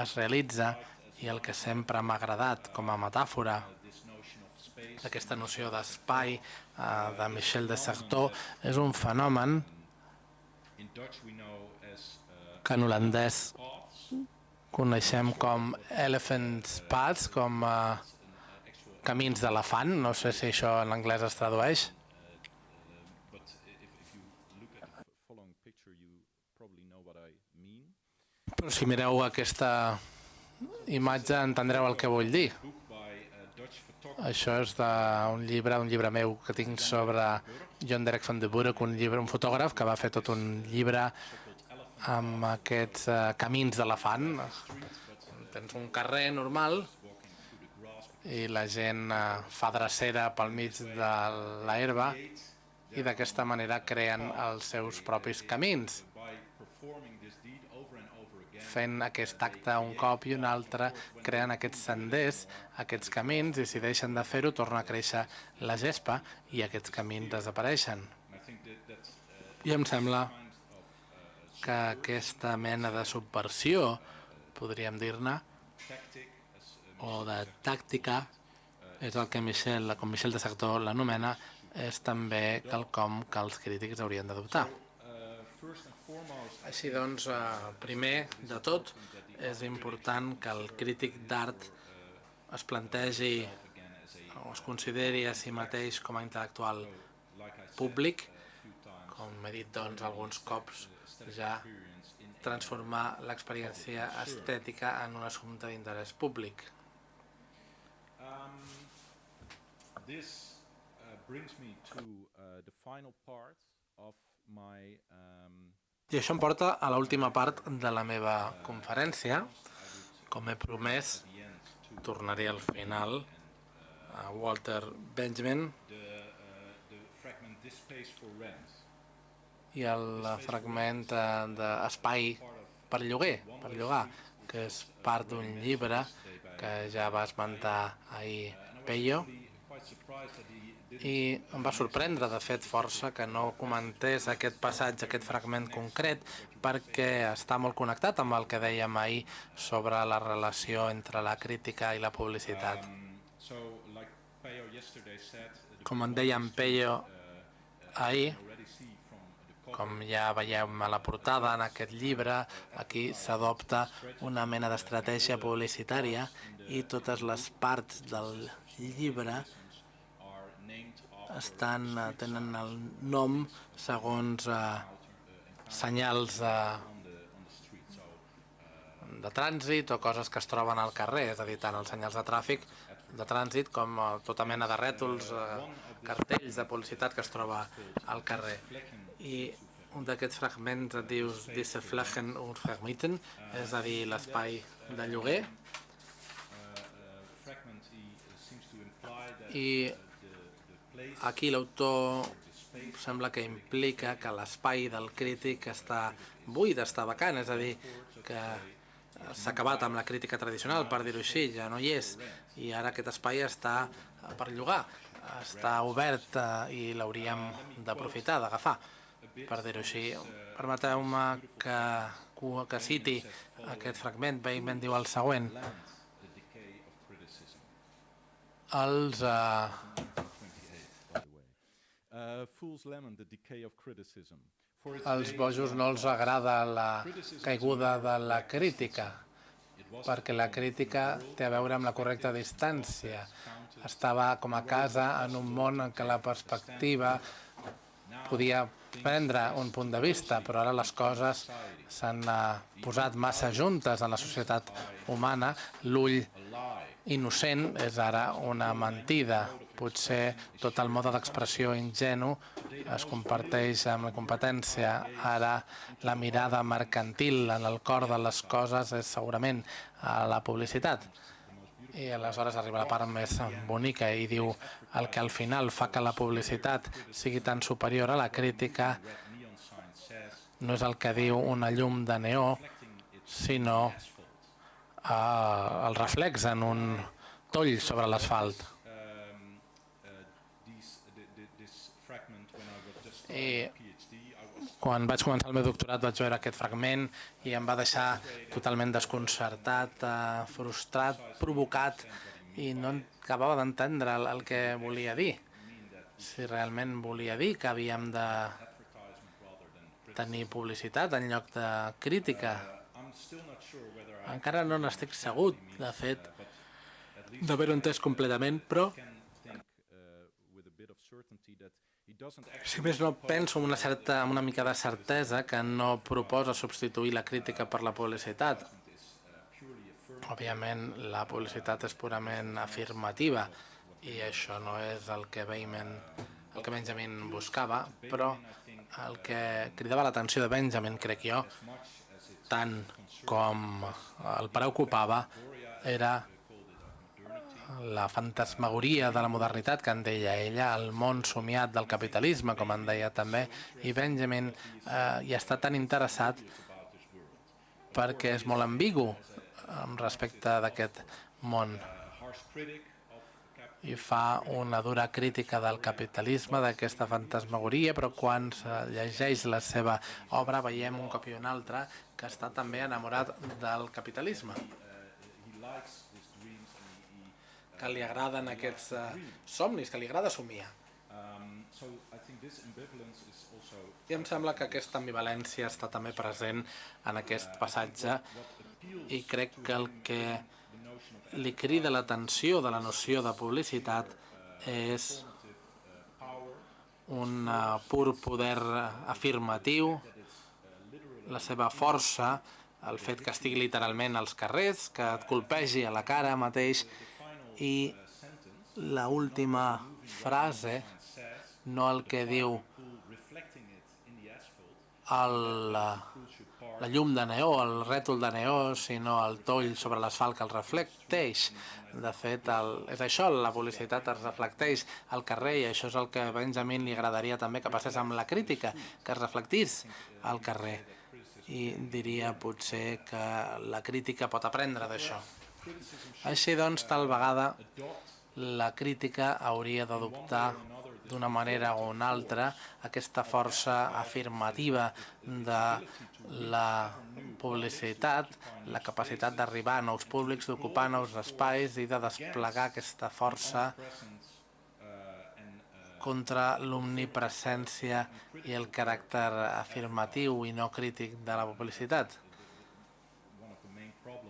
S3: es realitza i el que sempre m'ha agradat com a metàfora d'aquesta noció d'espai de Michel de Certeau és un fenomen que en holandès coneixem com elephant's paths, com camins d'elefant. No sé si això en anglès es tradueix.
S2: probably know what I mean.
S3: Però si mireu aquesta imatge entendreu el que vull dir.
S2: Book by a Dutch photographer.
S3: Això és d'un llibre meu que tinc sobre John Derek van den Burg, un fotògraf que va fer tot un llibre amb aquests camins d'elefant. Tens un carrer normal i la gent fa drecera pel mig de l'herba i d'aquesta manera creen els seus propis camins.
S2: By performing this deed over and over again,
S3: Fent aquest acte un cop i un altre, creen aquests senders, aquests camins, i si deixen de fer-ho torna a créixer la gespa i aquests camins desapareixen.
S2: and I think that
S3: I em sembla que aquesta mena de subversió, podríem dir-ne,
S2: tactic, as
S3: o de tàctica, és el que com Michel de Certeau l'anomena, és també quelcom que els crítics haurien d'adoptar.
S2: first and foremost,
S3: Així doncs, primer de tot, és important que el crític d'art es plantegi o es consideri a si mateix com a intel·lectual públic, com he dit doncs alguns cops ja, transformar l'experiència estètica en un assumpte d'interès públic.
S2: this brings me to the final part of my
S3: I això em porta a l'última part de la meva conferència. Com he promès, tornaré al final a Walter Benjamin
S2: the fragment This Space for Rent.
S3: i el fragment d'Espai per llogar, que és part d'un llibre que ja va esmentar ahir Peyo,
S2: Quite surprised that he didn't
S3: i em va sorprendre, de fet, força que no comentés aquest passatge, aquest fragment concret, perquè està molt connectat amb el que dèiem ahir sobre la relació entre la crítica i la publicitat.
S2: so like Peyo yesterday said,
S3: Com en deia en Peyo ahir,
S2: already see from the
S3: com ja veiem a la portada en aquest llibre, aquí s'adopta una mena d'estratègia publicitària i totes les parts del llibre
S2: are named
S3: tenen el nom segons senyals
S2: on the street. So
S3: de trànsit o coses que es troben al carrer, és a dir, tant els senyals de tràfic de trànsit com tota mena de rètols, cartells de publicitat que es troba al carrer. I un d'aquests fragments et diu Diese Flächen und Vermieten, és a dir, l'espai de lloguer,
S2: fragment seems to imply that
S3: i
S2: the place
S3: aquí l'autor sembla que implica que l'espai del crític està buit, està vacant, és a dir, que s'ha acabat amb la crítica tradicional, per dir-ho així, ja no hi és, i ara aquest espai està per llogar, està obert i l'hauríem d'aprofitar, d'agafar, per dir-ho així. Permeteu-me que citi aquest fragment. Bateman diu el següent:
S2: the decay of criticism.
S3: els
S2: 28, by the way. Fool's Lemon, the decay of criticism. For its
S3: als
S2: day,
S3: bojos no els agrada la caiguda de la crítica, perquè la crítica té a veure amb la correcta distància. Estava com a casa en un món en què la perspectiva podia prendre un punt de vista, però ara les coses s'han posat massa juntes en la societat humana. L'ull innocent és ara una mentida. Potser tot el mode d'expressió ingenu es comparteix amb la competència. Ara la mirada mercantil en el cor de les coses és segurament la publicitat. I aleshores arriba la part més bonica i diu: el que al final fa que la publicitat sigui tan superior a la crítica no és el que diu una llum de neó, sinó el reflex en un toll sobre l'asfalt. I quan vaig començar el meu doctorat vaig veure aquest fragment i em va deixar totalment desconcertat, frustrat, provocat, i no acabava d'entendre el que volia dir. Si realment volia dir que havíem de tenir publicitat en lloc de crítica. Encara no n'estic segur, de fet, d'haver-ho entès completament, però Si més no, penso amb una mica de certesa que no proposa substituir la crítica per la publicitat. Òbviament, la publicitat és purament afirmativa i això no és el que Benjamin buscava, però el que cridava l'atenció de Benjamin, crec jo, tant com el preocupava, era la fantasmagoria de la modernitat, que en deia ella, el món somiat del capitalisme, com en deia també, i Benjamin hi està tan interessat perquè és molt ambigu respecte d'aquest món i fa una dura crítica del capitalisme, d'aquesta fantasmagoria, però quan llegeix la seva obra veiem un cop i un altre que està també enamorat del capitalisme, que li agraden aquests somnis, que li agrada somiar. I em sembla que aquesta ambivalència està també present en aquest passatge i crec que el que li crida l'atenció de la noció de publicitat és un pur poder afirmatiu, la seva força, el fet que estigui literalment als carrers, que et colpegi a la cara mateix, i l'última frase, no el que diu la llum de neó, el rètol de neó, sinó el toll sobre l'asfalt que el reflecteix. De fet, és això, la publicitat es reflecteix al carrer i això és el que a Benjamin li agradaria també que passés amb la crítica, que es reflectís al carrer. I diria potser que la crítica pot aprendre d'això. Així doncs, tal vegada, la crítica hauria d'adoptar d'una manera o una altra aquesta força afirmativa de la publicitat, la capacitat d'arribar a nous públics, d'ocupar nous espais i de desplegar aquesta força contra l'omnipresència i el caràcter afirmatiu i no crític de la publicitat.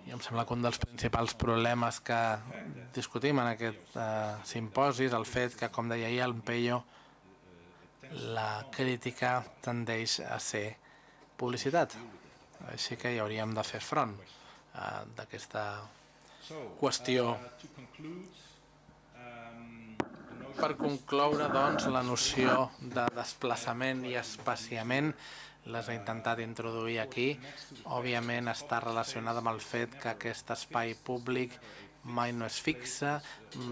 S3: I em sembla que un dels principals problemes que discutim en aquest simposi és el fet que, com deia ahir el Peyo, la crítica tendeix a ser publicitat. Així que hi hauríem de fer front d'aquesta qüestió. Per concloure, doncs, la noció de desplaçament i espaciament les he intentat introduir aquí. Òbviament està relacionada amb el fet que aquest espai públic mai no és fixe,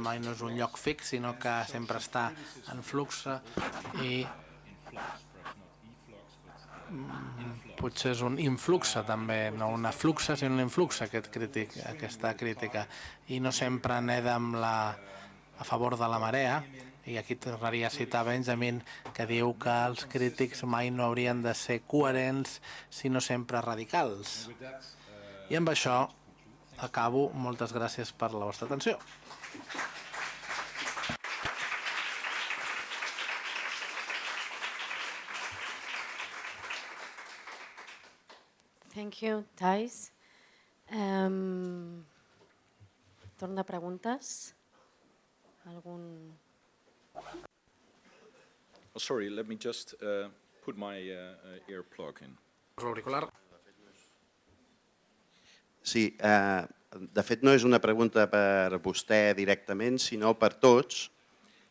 S3: mai no és un lloc fix, sinó que sempre està en flux i potser és un influxe també, no una fluxa, sinó un influxe aquesta crítica. I no sempre neda a favor de la marea. I aquí tornaria a citar Benjamin, que diu que els crítics mai no haurien de ser coherents, sinó sempre radicals. I amb això acabo. Moltes gràcies per la vostra atenció.
S4: Thank you, Thais. Torn de preguntes. Algun...
S2: Oh, sorry, let me just put my earplug in.
S3: L'auricular.
S5: Sí, de fet no és una pregunta per vostè directament, sinó per tots,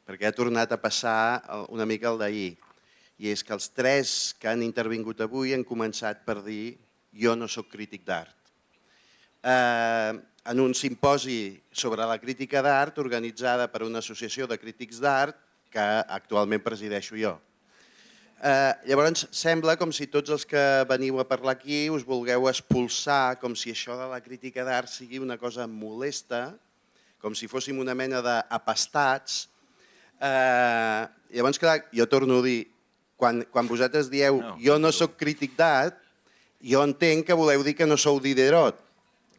S5: perquè ha tornat a passar una mica el d'ahir. I és que els tres que han intervingut avui han començat per dir jo no sóc crític d'art. En un simposi sobre la crítica d'art organitzada per una associació de crítics d'art que actualment presideixo jo. Llavors sembla com si tots els que veniu a parlar aquí us vulgueu expulsar, com si això de la crítica d'art sigui una cosa molesta, com si fóssim una mena d'apastats. Llavors, clar, jo torno a dir, quan vosaltres dieu jo no sóc crític d'art, jo entenc que voleu dir que no sou Diderot.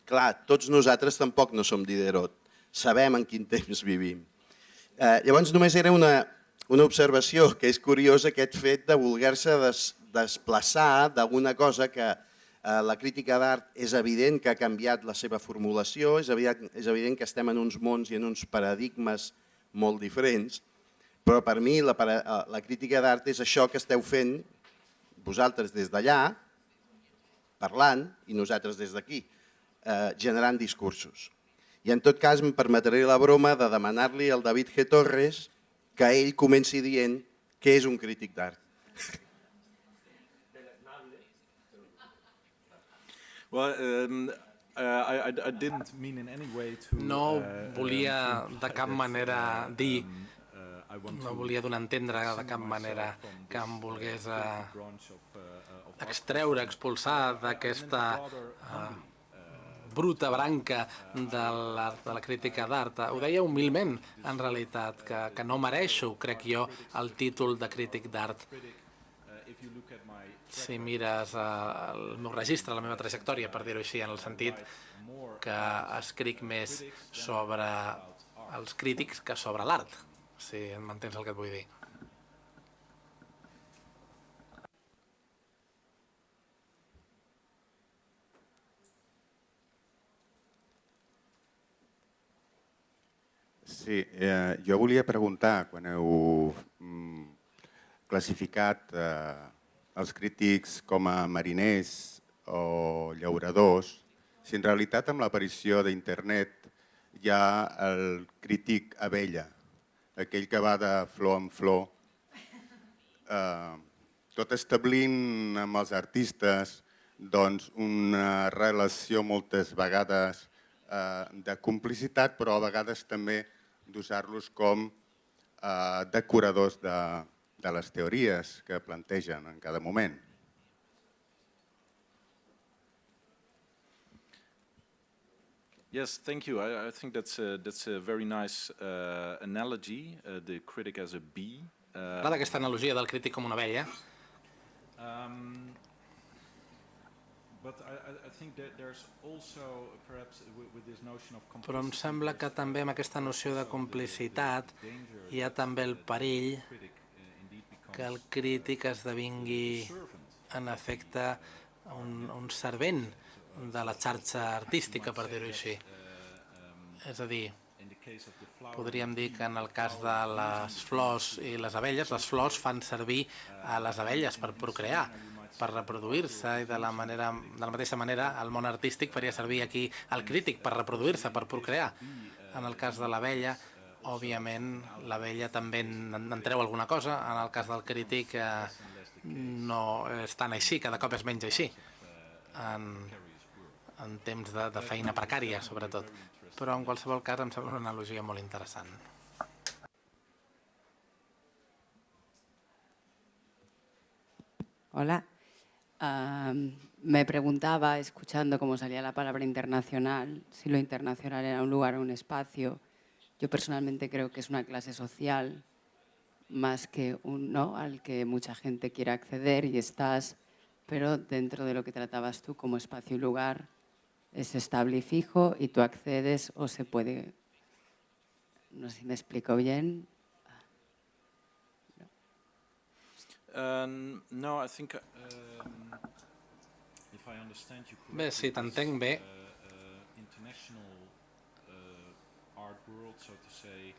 S5: Clar, tots nosaltres tampoc no som Diderot. Sabem en quin temps vivim. Llavors només era una observació, que és curiosa aquest fet de voler-se desplaçar d'alguna cosa que la crítica d'art és evident que ha canviat la seva formulació, és evident que estem en uns mons i en uns paradigmes molt diferents, Però per mi la crítica d'art és això que esteu fent vosaltres des d'allà, parlant, i nosaltres des d'aquí, generant discursos. I en tot cas em permetré la broma de demanar-li al David G. Torres que ell comenci dient què és un crític d'art.
S2: Well, I didn't mean in any way to...
S3: No volia de cap manera dir, no volia donar a entendre de cap manera que em volgués extreure, expulsar d'aquesta bruta branca de la crítica d'art. Ho deia humilment, en realitat, que no mereixo, crec jo, el títol de crític d'art. Si mires el meu registre, la meva trajectòria, per dir-ho així, en el sentit que escric més sobre els crítics que sobre l'art, si m'entens el que et vull dir.
S6: Sí, jo volia preguntar, quan heu classificat els crítics com a mariners o llauradors, si en realitat amb l'aparició d'internet hi ha el crític abella, aquell que va de flor en flor, tot establint amb els artistes doncs, una relació moltes vegades de complicitat, però a vegades també d'usar-los com decoradors de les teories que plantegen en cada moment.
S2: Yes, thank you. I think that's a very nice analogy, the critic as a bee.
S3: M'agrada aquesta analogia del crític com una abella. Però em sembla que també amb aquesta noció de complicitat hi ha també el perill que el crític esdevingui en efecte un servent de la xarxa artística, per dir-ho així. És a dir, podríem dir que en el cas de les flors i les abelles, les flors fan servir a les abelles per procrear, per reproduir-se, i de la mateixa manera el món artístic faria servir aquí el crític per reproduir-se, per procrear. En el cas de l'abella, òbviament, l'abella també en treu alguna cosa, en el cas del crític no és tan així, cada cop és menys així, en temps de feina precària, sobretot. Però en qualsevol cas em sembla una analogia molt interessant.
S7: Hola. Me preguntaba, escuchando cómo salía la palabra internacional, si lo internacional era un lugar o un espacio. Yo personalmente creo que es una clase social más que al que mucha gente quiere acceder y estás, pero dentro de lo que tratabas tú como espacio y lugar, es estable y fijo y tú accedes o se puede... No sé si me explico bien.
S2: No, I think if I understand you correctly,
S3: Bé, si t'entenc bé,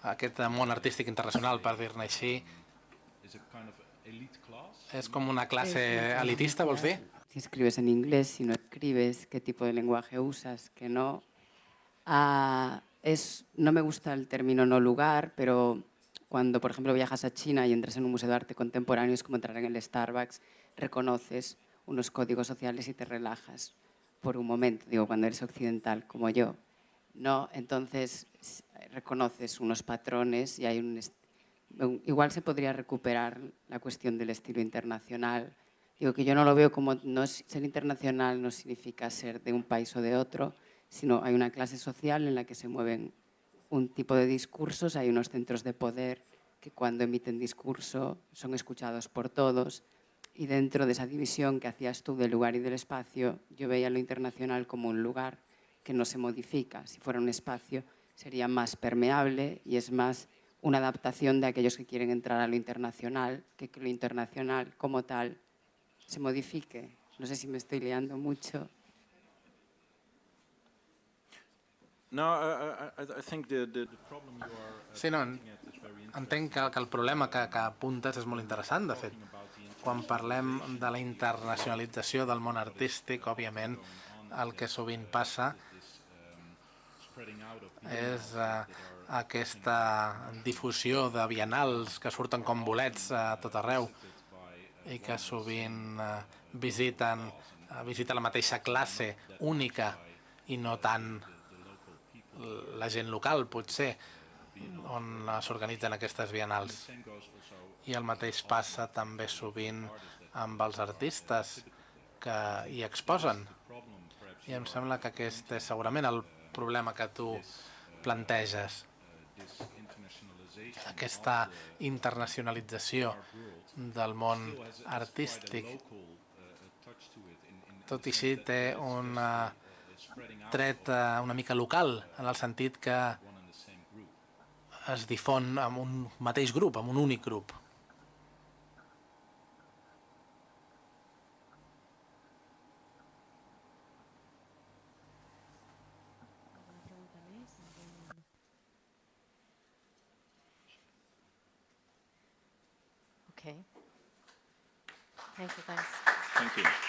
S3: aquest món artístic internacional, per dir-ne així, és com una classe elitista, vols dir?
S7: Si escribes en inglés, si no escribes, qué tipo de lenguaje usas, que no. No me gusta el término no lugar, pero cuando, por ejemplo, viajas a China y entras en un museo de arte contemporáneo, es como entrar en el Starbucks, reconoces unos códigos sociales y te relajas por un momento, digo, cuando eres occidental como yo. No, entonces reconoces unos patrones y hay igual se podría recuperar la cuestión del estilo internacional. Digo que yo no lo veo como, ser internacional no significa ser de un país o de otro, sino hay una clase social en la que se mueven un tipo de discursos, hay unos centros de poder que cuando emiten discurso son escuchados por todos, y dentro de esa división que hacías tú del lugar y del espacio, yo veía lo internacional como un lugar que no se modifica. Si fuera un espacio sería más permeable y es más una adaptación de aquellos que quieren entrar a lo internacional, que lo internacional como tal se modifique. No sé si me estoy liando mucho.
S2: No, I think the problem you are
S3: Sí, no, entenc que el problema que apuntes és molt interessant, de fet. Quan parlem de la internacionalització del món artístic, òbviament, el que sovint passa és aquesta difusió de bienals que surten com bolets a tot arreu i que sovint visiten la mateixa classe única i no tant la gent local, potser, on s'organitzen aquestes bienals. I el mateix passa també sovint amb els artistes que hi exposen. I em sembla que aquest és segurament el problema que tu planteges. Aquesta internacionalització del món artístic, tot i així té un tret una mica local, en el sentit que es difon amb un mateix grup, amb un únic grup.
S4: Okay. Thank you, guys.
S8: Thank you.